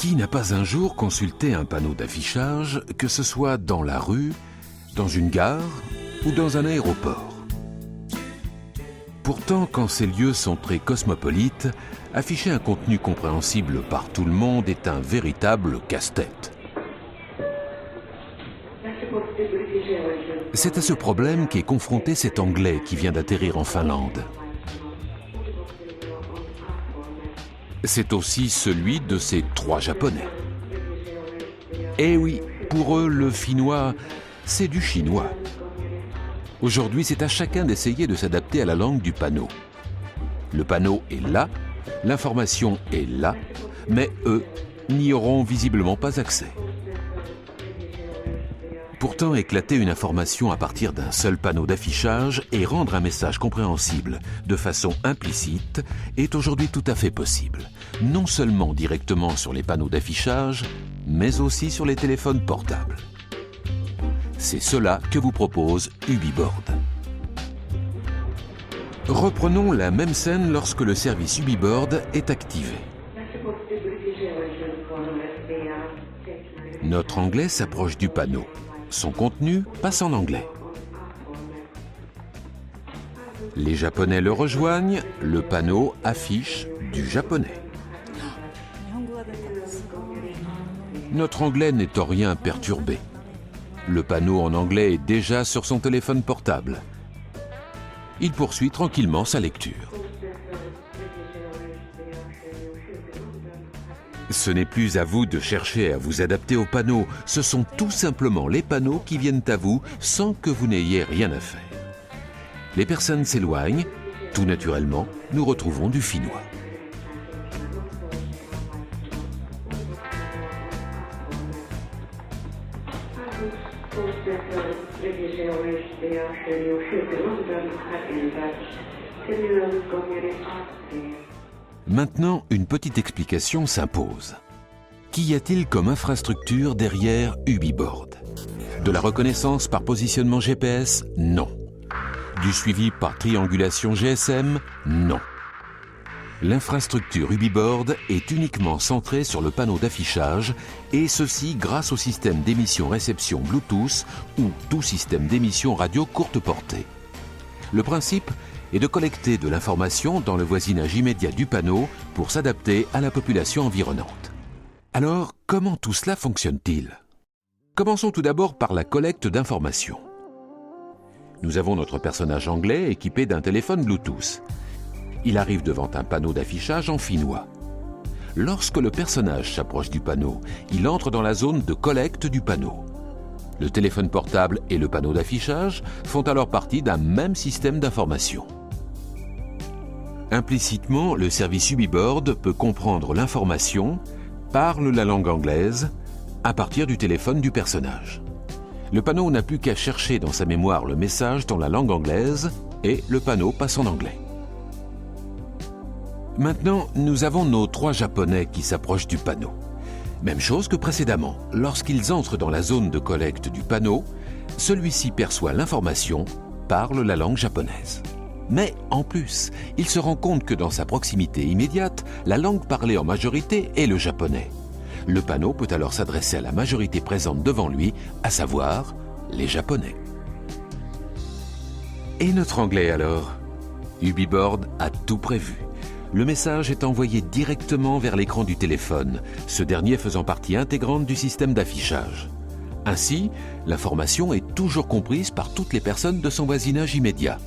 Qui n'a pas un jour consulté un panneau d'affichage, que ce soit dans la rue, dans une gare ou dans un aéroport? Pourtant, quand ces lieux sont très cosmopolites, afficher un contenu compréhensible par tout le monde est un véritable casse-tête. C'est à ce problème qu'est confronté cet Anglais qui vient d'atterrir en Finlande. C'est aussi celui de ces 3 Japonais. Eh oui, pour eux, le finnois, c'est du chinois. Aujourd'hui, c'est à chacun d'essayer de s'adapter à la langue du panneau. Le panneau est là, l'information est là, mais eux n'y auront visiblement pas accès. Pourtant, éclater une information à partir d'un seul panneau d'affichage et rendre un message compréhensible de façon implicite est aujourd'hui tout à fait possible. Non seulement directement sur les panneaux d'affichage, mais aussi sur les téléphones portables. C'est cela que vous propose Ubiboard. Reprenons la même scène lorsque le service Ubiboard est activé. Notre Anglais s'approche du panneau. Son contenu passe en anglais. Les Japonais le rejoignent, le panneau affiche du japonais. Notre Anglais n'est en rien perturbé. Le panneau en anglais est déjà sur son téléphone portable. Il poursuit tranquillement sa lecture. Ce n'est plus à vous de chercher à vous adapter aux panneaux, ce sont tout simplement les panneaux qui viennent à vous sans que vous n'ayez rien à faire. Les personnes s'éloignent, tout naturellement, nous retrouvons du finnois. Maintenant, une petite explication s'impose. Qu'y a-t-il comme infrastructure derrière Ubiboard? De la reconnaissance par positionnement GPS? Non. Du suivi par triangulation GSM? Non. L'infrastructure Ubiboard est uniquement centrée sur le panneau d'affichage, et ceci grâce au système d'émission-réception Bluetooth ou tout système d'émission radio courte portée. Le principe est de collecter de l'information dans le voisinage immédiat du panneau pour s'adapter à la population environnante. Alors, comment tout cela fonctionne-t-il? Commençons tout d'abord par la collecte d'informations. Nous avons notre personnage anglais équipé d'un téléphone Bluetooth. Il arrive devant un panneau d'affichage en finnois. Lorsque le personnage s'approche du panneau, il entre dans la zone de collecte du panneau. Le téléphone portable et le panneau d'affichage font alors partie d'un même système d'information. Implicitement, le service Ubiboard peut comprendre l'information, parle la langue anglaise, à partir du téléphone du personnage. Le panneau n'a plus qu'à chercher dans sa mémoire le message dans la langue anglaise et le panneau passe en anglais. Maintenant, nous avons nos 3 Japonais qui s'approchent du panneau. Même chose que précédemment, lorsqu'ils entrent dans la zone de collecte du panneau, celui-ci perçoit l'information, parle la langue japonaise. Mais en plus, il se rend compte que dans sa proximité immédiate, la langue parlée en majorité est le japonais. Le panneau peut alors s'adresser à la majorité présente devant lui, à savoir les Japonais. Et notre anglais alors? Ubiboard a tout prévu. Le message est envoyé directement vers l'écran du téléphone, ce dernier faisant partie intégrante du système d'affichage. Ainsi, l'information est toujours comprise par toutes les personnes de son voisinage immédiat,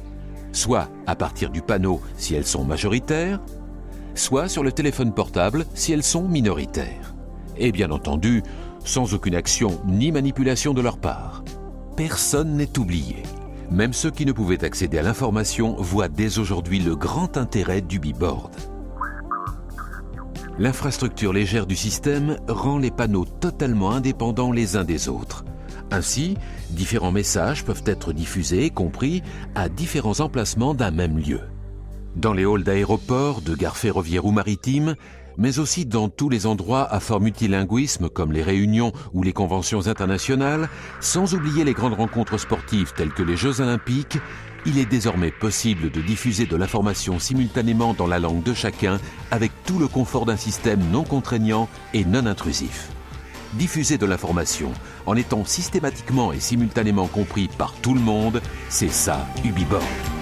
soit à partir du panneau si elles sont majoritaires, soit sur le téléphone portable si elles sont minoritaires. Et bien entendu, sans aucune action ni manipulation de leur part. Personne n'est oublié. Même ceux qui ne pouvaient accéder à l'information voient dès aujourd'hui le grand intérêt d'Ubiboard. L'infrastructure légère du système rend les panneaux totalement indépendants les uns des autres. Ainsi, différents messages peuvent être diffusés et compris à différents emplacements d'un même lieu. Dans les halls d'aéroports, de gares ferroviaires ou maritimes, mais aussi dans tous les endroits à fort multilinguisme comme les réunions ou les conventions internationales, sans oublier les grandes rencontres sportives telles que les Jeux Olympiques, il est désormais possible de diffuser de l'information simultanément dans la langue de chacun avec tout le confort d'un système non contraignant et non intrusif. Diffuser de l'information en étant systématiquement et simultanément compris par tout le monde, c'est ça, Ubiborg.